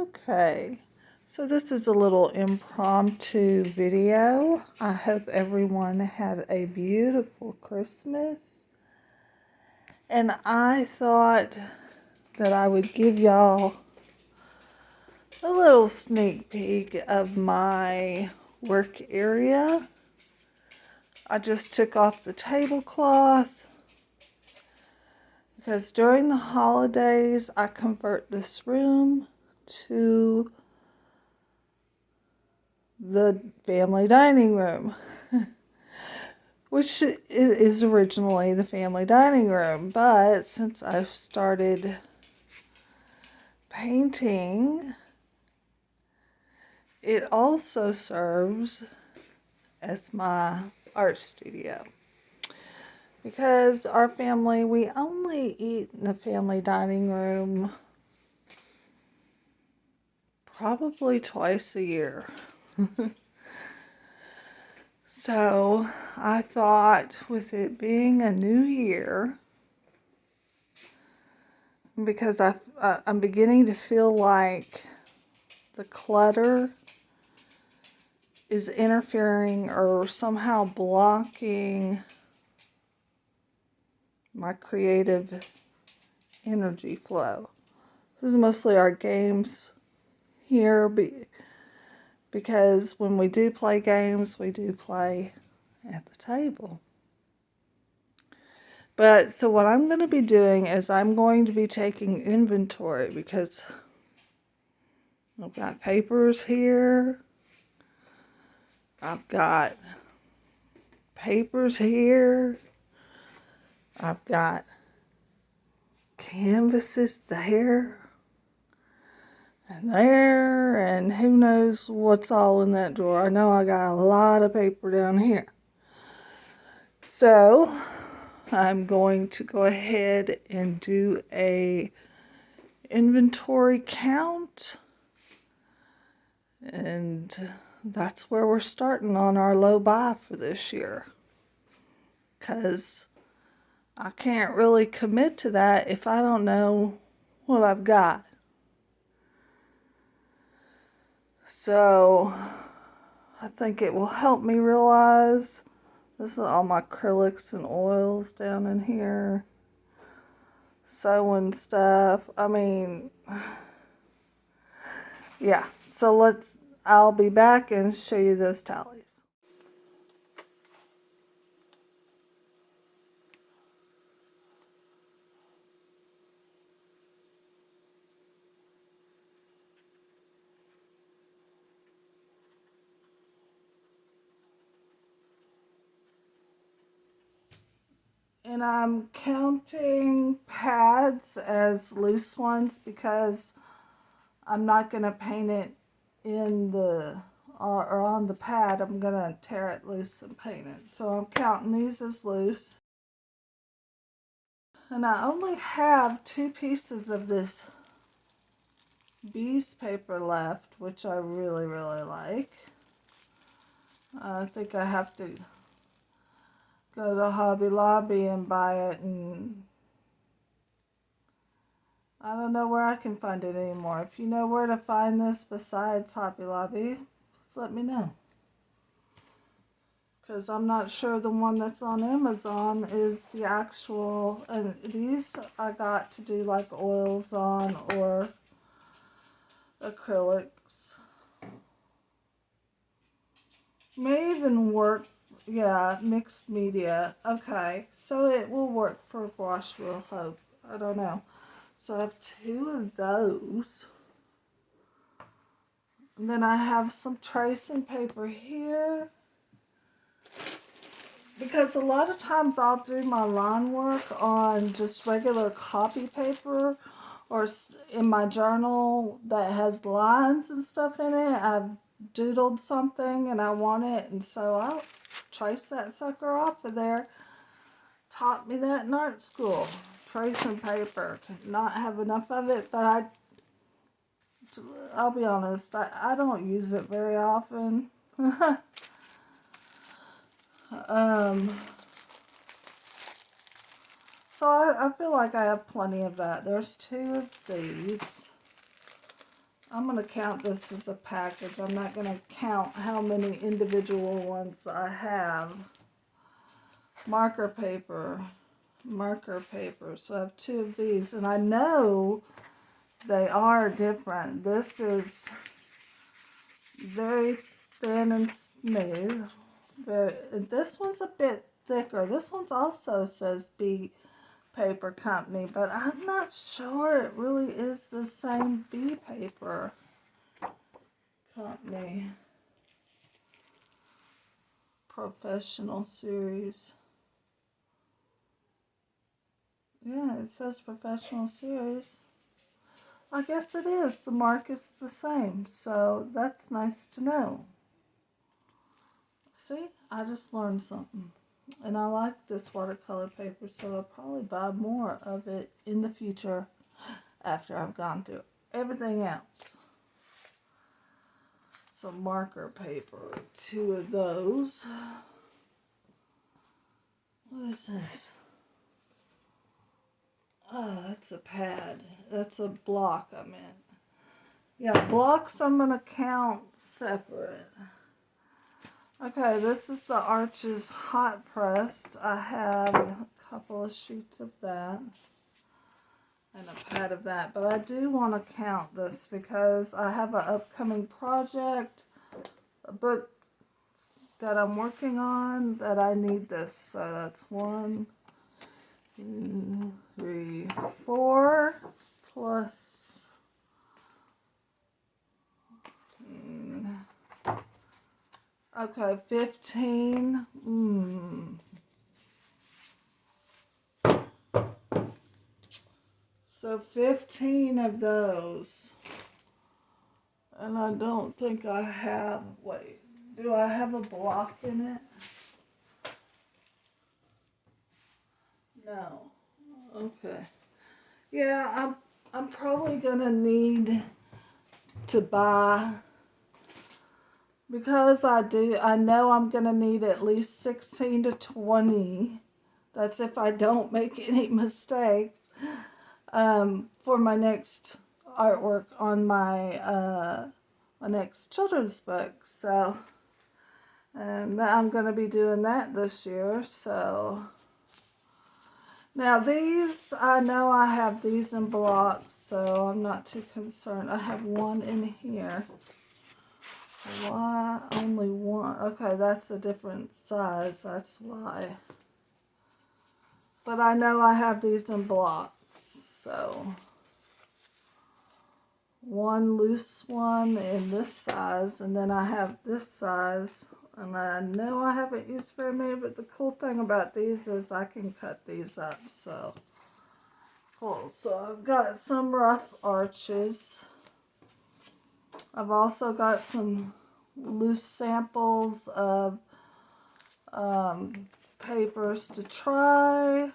Okay, so this is a little impromptu video. I hope everyone had a beautiful Christmas. And I thought that I would give y'all a little sneak peek of my work area. I just took off the tablecloth because during the holidays I convert this room to the family dining room, which is originally the family dining room, but since I've started painting, it also serves as my art studio. Because our family, we only eat in the family dining room probably twice a year. So I thought, with it being a new year, because I'm beginning to feel like the clutter is interfering or somehow blocking my creative energy flow. This is mostly our games here, because when we do play games, we do play at the table. But so what I'm going to be doing is I'm going to be taking inventory, because I've got papers here. I've got papers here. I've got canvases there and there, and who knows what's all in that drawer. I know I got a lot of paper down here. So I'm going to go ahead and do a inventory count, and that's where we're starting on our low buy for this year, because I can't really commit to that if I don't know what I've got. So I think it will help me realize. This is all my acrylics and oils down in here. Sewing stuff. I mean, yeah. So I'll be back and show you those tallies. And I'm counting pads as loose ones because I'm not going to paint it in the or on the pad. I'm going to tear it loose and paint it. So I'm counting these as loose. And I only have 2 pieces of this bees paper left, which I really, really like. I think I have to go to Hobby Lobby and buy it, and I don't know where I can find it anymore. If you know where to find this besides Hobby Lobby, just let me know. Because I'm not sure the one that's on Amazon is the actual, and these I got to do like oils on or acrylics. May even work, yeah, mixed media. Okay, so it will work for gouache, we'll hope. I don't know. So I have 2 of those. And then I have some tracing paper here. Because a lot of times I'll do my line work on just regular copy paper or in my journal that has lines and stuff in it. I've doodled something and I want it, and so I'll trace that sucker off of there. Taught me that in art school. Tracing paper. Not have enough of it, but I'll be honest, I don't use it very often. So I feel like I have plenty of that. There's 2 of these. I'm going to count this as a package. I'm not going to count how many individual ones I have. Marker paper. So I have 2 of these, and I know they are different. This is very thin and smooth. This one's a bit thicker. This one's also says B Paper Company, but I'm not sure it really is the same B Paper Company. Professional Series. Yeah, it says Professional Series. I guess it is. The mark is the same, so that's nice to know. See, I just learned something. And I like this watercolor paper, so I'll probably buy more of it in the future after I've gone through everything else. So marker paper, 2 of those. What is this? Oh, that's a pad. That's a block I meant. Yeah, blocks I'm going to count separate. Okay, this is the Arches hot pressed. I have a couple of sheets of that and a pad of that, but I do want to count this because I have an upcoming project, a book that I'm working on that I need this. So that's 1, 2, 3, 4 plus. Okay, 15. So 15 of those. And I don't think I have, wait, do I have a block in it? No. Okay. Yeah, I'm probably gonna need to buy, because I know I'm gonna need at least 16 to 20. That's if I don't make any mistakes. For my next artwork on my next children's book. So, and I'm going to be doing that this year. So, now these, I know I have these in blocks, so I'm not too concerned. I have 1 in here. Why only 1? Okay, that's a different size. That's why. But I know I have these in blocks. So 1 loose one in this size, and then I have this size, and I know I haven't used very many, but the cool thing about these is I can cut these up. So cool. So I've got some rough arches. I've also got some loose samples of papers to try.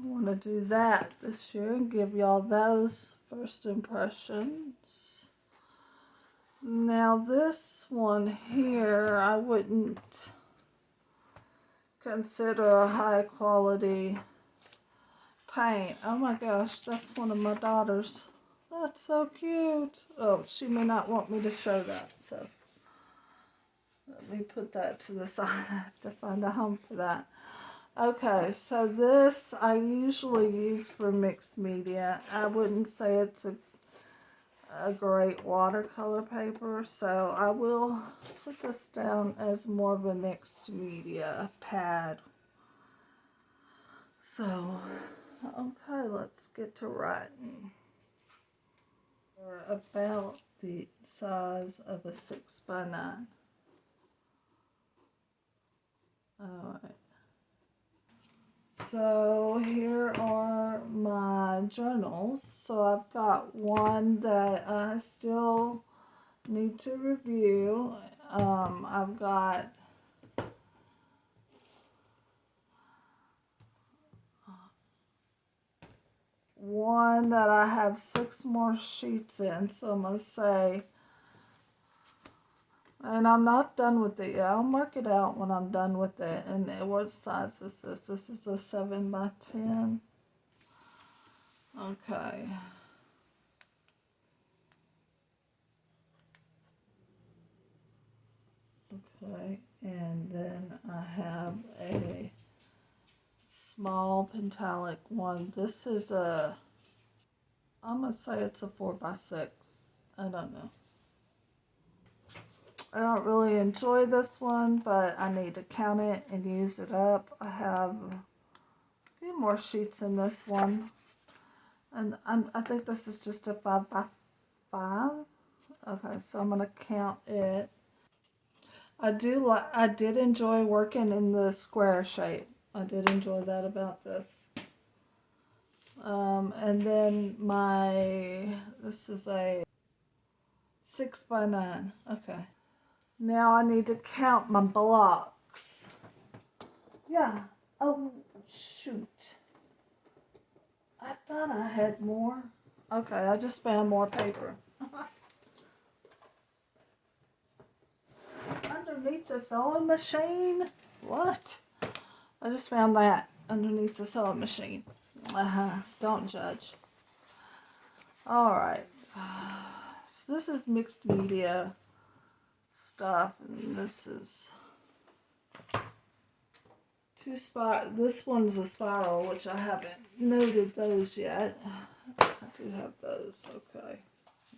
I want to do that this year and give y'all those first impressions. Now this one here, I wouldn't consider a high quality paint. Oh my gosh, that's one of my daughters. That's so cute. Oh, she may not want me to show that, so let me put that to the side. I have to find a home for that. Okay, so this I usually use for mixed media. I wouldn't say it's a great watercolor paper, so I will put this down as more of a mixed media pad. So, okay, let's get to writing. Or about the size of a 6x9. Alright. So here are my journals. So I've got one that I still need to review. I've got one that I have 6 more sheets in. So I'm going to say, and I'm not done with it yet. I'll mark it out when I'm done with it. And what size is this? This is a 7x10. Okay. Okay, and then I have a small pentalic one. This is I'm gonna say it's a 4x6. I don't know. I don't really enjoy this one, but I need to count it and use it up. I have a few more sheets in this one, and I think this is just a 5x5. Okay, so I'm gonna count it. I did enjoy working in the square shape. I did enjoy that about this. And then this is a 6x9. Okay. Now I need to count my blocks. Yeah. Oh, shoot. I thought I had more. Okay, I just found more paper. Underneath the sewing machine? What? I just found that underneath the sewing machine. Don't judge. Alright. So this is mixed media stuff, and this is this one's a spiral, which I haven't noted those yet. I do have those, okay.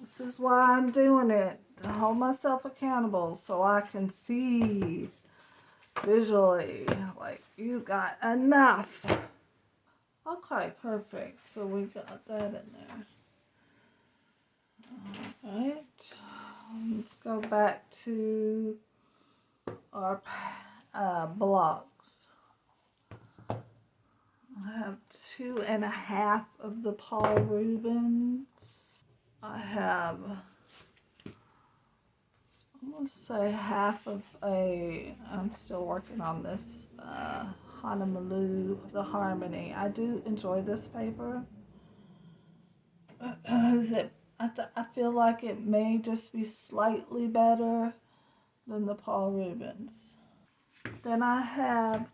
This is why I'm doing it, to hold myself accountable so I can see visually, like, you got enough. Okay, perfect. So we got that in there. Alright, let's go back to our blocks. I have 2.5 of the Paul Rubens. I have, I'm going to say half of I'm still working on this Honolulu, the Harmony. I do enjoy this paper. I feel like it may just be slightly better than the Paul Rubens. Then I have,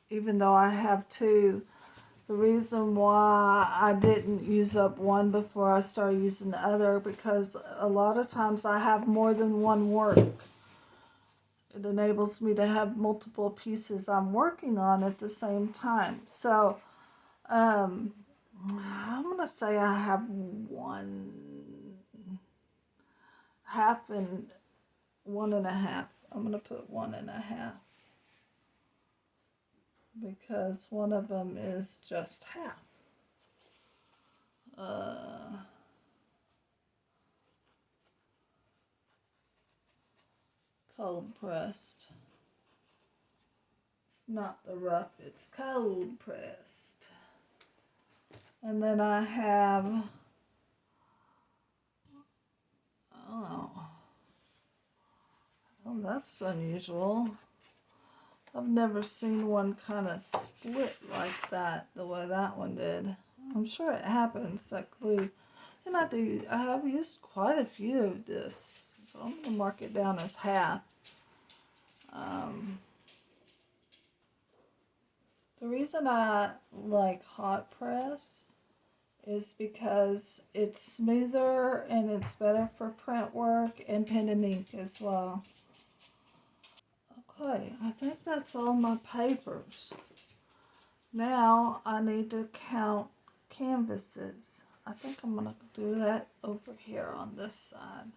even though I have two, the reason why I didn't use up one before I started using the other, because a lot of times I have more than one work. It enables me to have multiple pieces I'm working on at the same time. So, I'm going to say I have 1.5 and 1.5. I'm going to put 1.5. Because one of them is just half. Cold pressed. It's not the rough, it's cold pressed. And then I have, oh, that's unusual. I've never seen one kind of split like that, the way that one did. I'm sure it happens, that glue. And I have used quite a few of this, so I'm going to mark it down as half. The reason I like hot press is because it's smoother and it's better for print work and pen and ink as well. Okay, I think that's all my papers. Now I need to count canvases. I think I'm going to do that over here on this side.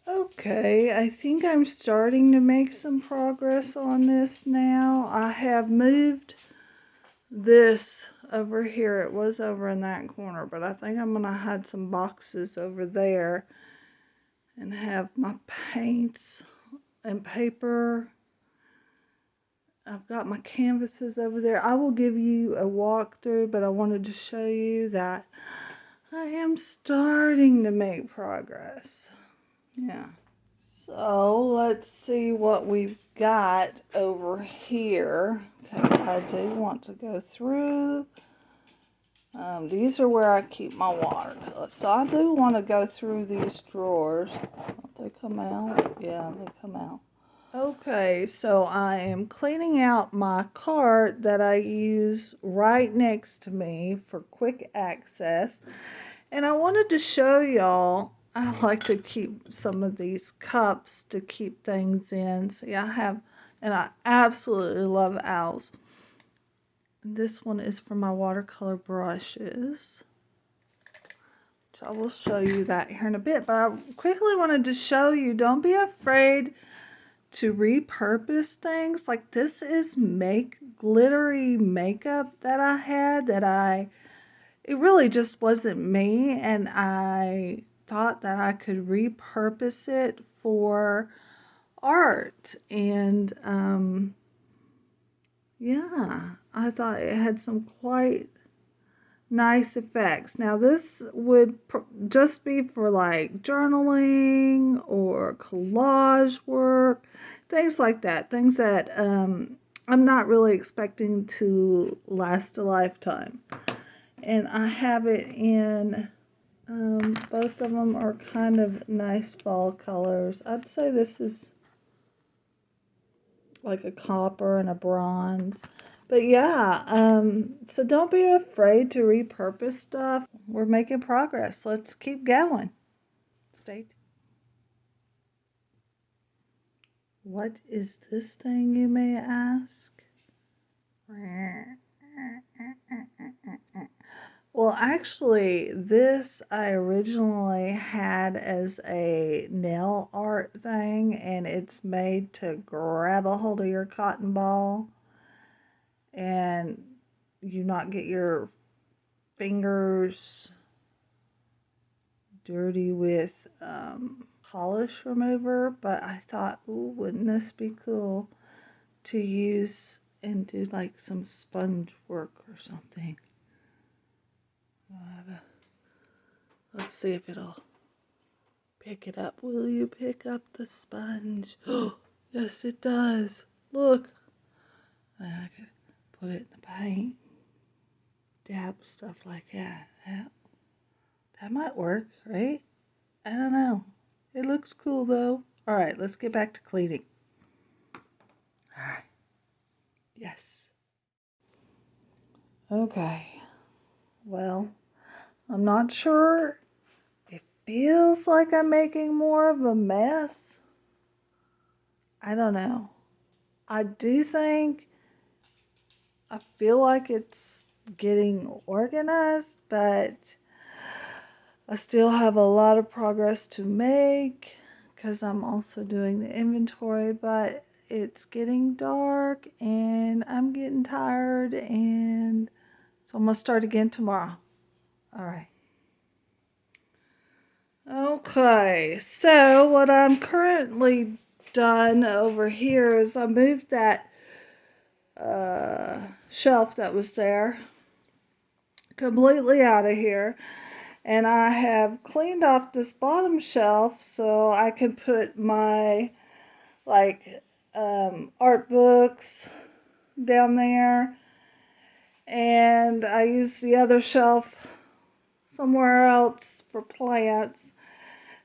Okay, I think I'm starting to make some progress on this now. I have moved this over here. It was over in that corner, but I think I'm going to hide some boxes over there and have my paints and paper. I've got my canvases over there. I will give you a walkthrough, but I wanted to show you that I am starting to make progress. Yeah. So let's see what we've got over here. Okay, I do want to go through. These are where I keep my watercolors. So I do want to go through these drawers. Don't they come out? Yeah, they come out. Okay, so I am cleaning out my cart that I use right next to me for quick access. And I wanted to show y'all I like to keep some of these cups to keep things in. See, I have, and I absolutely love owls. This one is for my watercolor brushes. So I will show you that here in a bit. But I quickly wanted to show you, don't be afraid to repurpose things. Like this is glittery makeup that I had it really just wasn't me, and I thought that I could repurpose it for art. And yeah, I thought it had some quite nice effects. Now this would just be for like journaling or collage work, things like that, things that I'm not really expecting to last a lifetime. And I have it in both of them are kind of nice fall colors. I'd say this is like a copper and a bronze. But yeah, so don't be afraid to repurpose stuff. We're making progress. Let's keep going. Stay tuned. What is this thing, you may ask? Well, actually, this I originally had as a nail art thing, and it's made to grab a hold of your cotton ball and you not get your fingers dirty with polish remover. But I thought, ooh, wouldn't this be cool to use and do like some sponge work or something. Let's see if it'll pick it up. Will you pick up the sponge? Oh, yes, it does. Look. Then I could put it in the paint. Dab stuff like that. That might work, right? I don't know. It looks cool, though. All right, let's get back to cleaning. All right. Yes. Okay. Well, I'm not sure. It feels like I'm making more of a mess. I don't know. I do think I feel like it's getting organized, but I still have a lot of progress to make because I'm also doing the inventory, but it's getting dark and I'm getting tired, and so I'm going to start again tomorrow. All right. Okay, so what I'm currently done over here is I moved that shelf that was there completely out of here, and I have cleaned off this bottom shelf so I can put my art books down there, and I use the other shelf somewhere else for plants.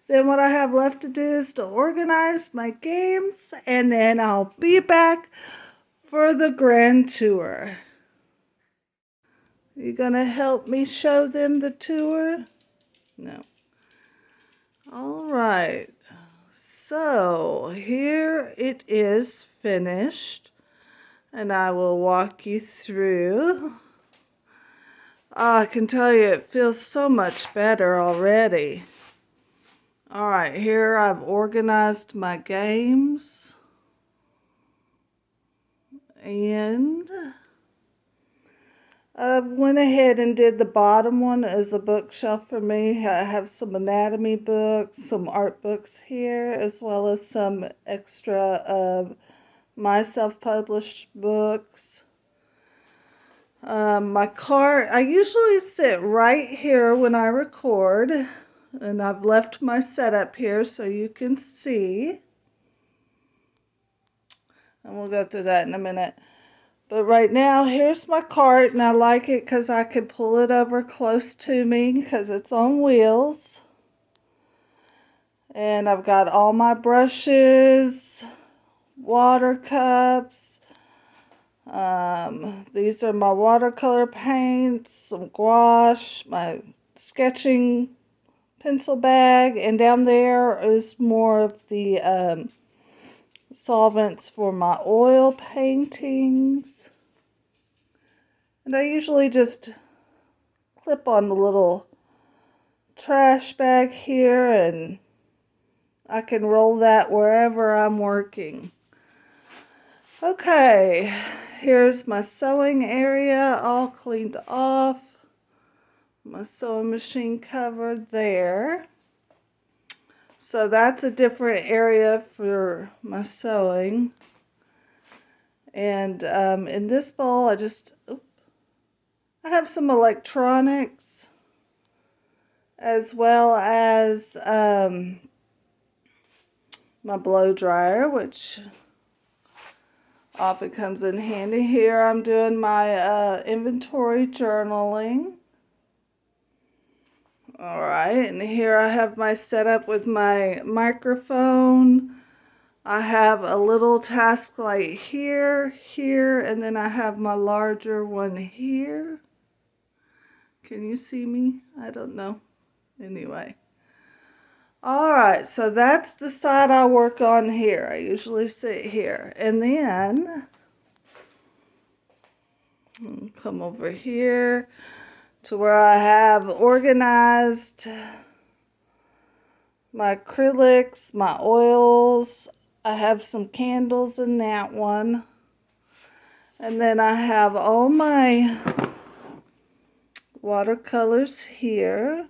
Then what I have left to do is to organize my games, and then I'll be back for the grand tour. You gonna help me show them the tour? No. All right. So here it is finished, and I will walk you through. I can tell you it feels so much better already. All right, here I've organized my games, and I went ahead and did the bottom one as a bookshelf for me. I have some anatomy books, some art books here, as well as some extra of my self-published books. My cart, I usually sit right here when I record, and I've left my setup here so you can see. And we'll go through that in a minute. But right now, here's my cart, and I like it because I can pull it over close to me because it's on wheels. And I've got all my brushes, water cups. These are my watercolor paints, some gouache, my sketching pencil bag, and down there is more of the solvents for my oil paintings. And I usually just clip on the little trash bag here, and I can roll that wherever I'm working. Okay, here's my sewing area all cleaned off. My sewing machine covered there. So that's a different area for my sewing. And in this bowl, I have some electronics, as well as my blow dryer, which often comes in handy. Here I'm doing my inventory journaling. Alright, and here I have my setup with my microphone. I have a little task light here, and then I have my larger one here. Can you see me? I don't know. Anyway. Alright, so that's the side I work on here. I usually sit here. And then, come over here to where I have organized my acrylics, my oils. I have some candles in that one. And then I have all my watercolors here.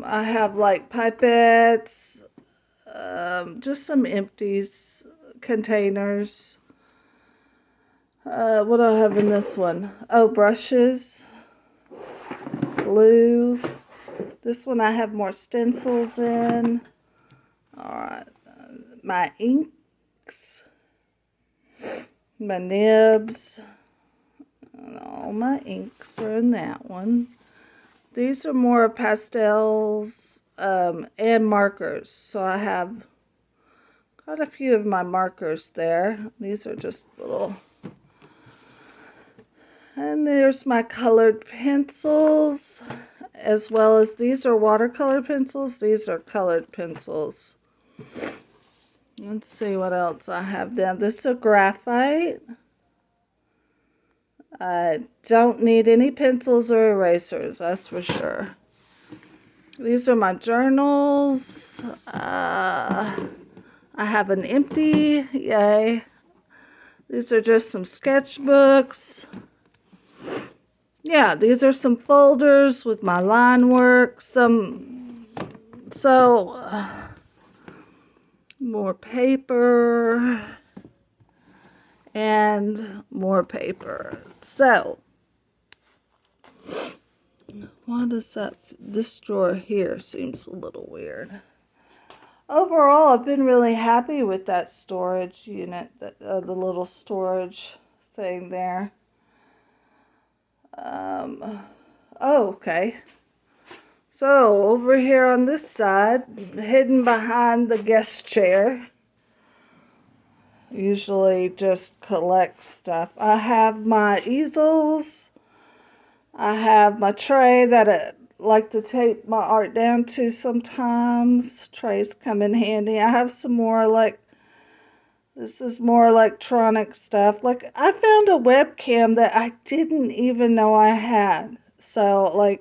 I have like pipettes, just some empties, containers. What do I have in this one? Oh, brushes, glue. This one I have more stencils in. Alright, my inks, my nibs, and all my inks are in that one. These are more pastels and markers. So I have quite a few of my markers there. These are just little. And there's my colored pencils, as well as these are watercolor pencils. These are colored pencils. Let's see what else I have down. This is a graphite. I don't need any pencils or erasers, that's for sure. These are my journals. I have an empty, yay. These are just some sketchbooks. Yeah, these are some folders with my line work. More paper. And more paper. So, what is that? This drawer here seems a little weird. Overall, I've been really happy with that storage unit, the little storage thing there. Okay. So, over here on this side, hidden behind the guest chair, usually just collect stuff. I have my easels. I have my tray that I like to tape my art down to sometimes. Trays come in handy. I have some more this is more electronic stuff. Like, I found a webcam that I didn't even know I had. So,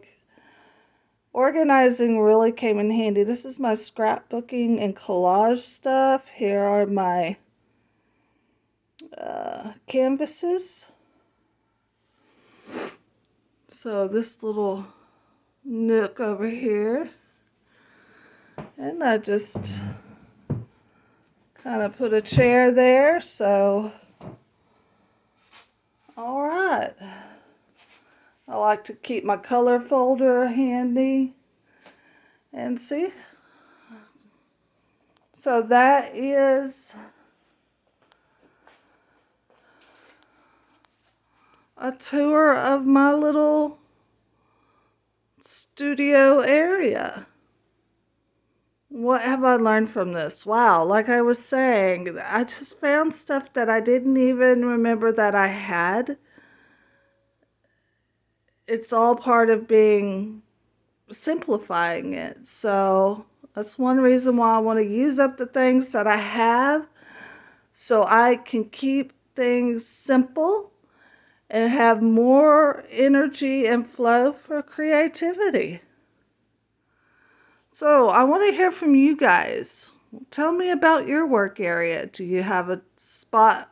organizing really came in handy. This is my scrapbooking and collage stuff. Here are my canvases. So this little nook over here, and I just kind of put a chair there. So all right, I like to keep my color folder handy. And see, so that is a tour of my little studio area. What have I learned from this? Wow, like I was saying, I just found stuff that I didn't even remember that I had. It's all part of being simplifying it. So that's one reason why I want to use up the things that I have so I can keep things simple and have more energy and flow for creativity. So I want to hear from you guys. Tell me about your work area. Do you have a spot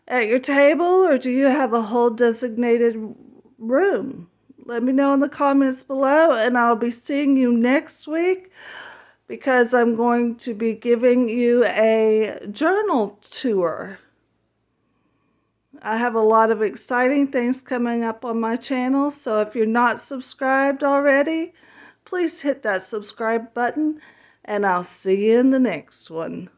at your table, or do you have a whole designated room? Let me know in the comments below, and I'll be seeing you next week because I'm going to be giving you a journal tour. I have a lot of exciting things coming up on my channel, so if you're not subscribed already, please hit that subscribe button, and I'll see you in the next one.